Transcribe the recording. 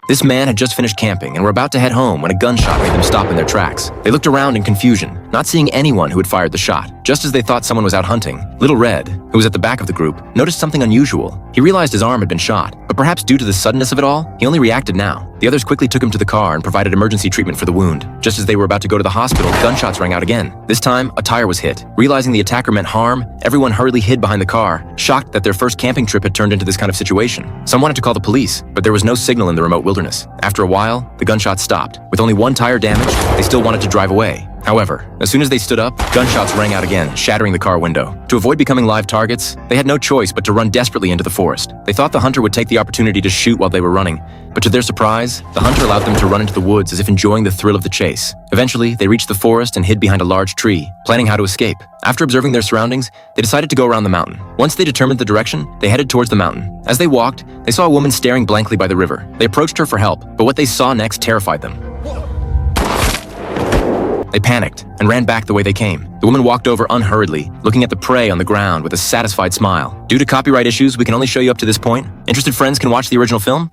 This man had just finished camping and were about to head home when a gunshot made them stop in their tracks. They looked around in confusion, not seeing anyone who had fired the shot. Just as they thought someone was out hunting, Little Red, who was at the back of the group, noticed something unusual. He realized his arm had been shot, but perhaps due to the suddenness of it all, he only reacted now. The others quickly took him to the car and provided emergency treatment for the wound. Just as they were about to go to the hospital, gunshots rang out again. This time, a tire was hit. Realizing the attacker meant harm, everyone hurriedly hid behind the car, shocked that their first camping trip had turned into this kind of situation. Some wanted to call the police, but there was no signal in the remote wilderness. After a while, the gunshots stopped. With only one tire damaged, they still wanted to drive away. However, as soon as they stood up, gunshots rang out again, shattering the car window. To avoid becoming live targets, they had no choice but to run desperately into the forest. They thought the hunter would take the opportunity to shoot while they were running, but to their surprise, the hunter allowed them to run into the woods as if enjoying the thrill of the chase. Eventually, they reached the forest and hid behind a large tree, planning how to escape. After observing their surroundings, they decided to go around the mountain. Once they determined the direction, they headed towards the mountain. As they walked, they saw a woman staring blankly by the river. They approached her for help, but what they saw next terrified them. They panicked and ran back the way they came. The woman walked over unhurriedly, looking at the prey on the ground with a satisfied smile. Due to copyright issues, we can only show you up to this point. Interested friends can watch the original film.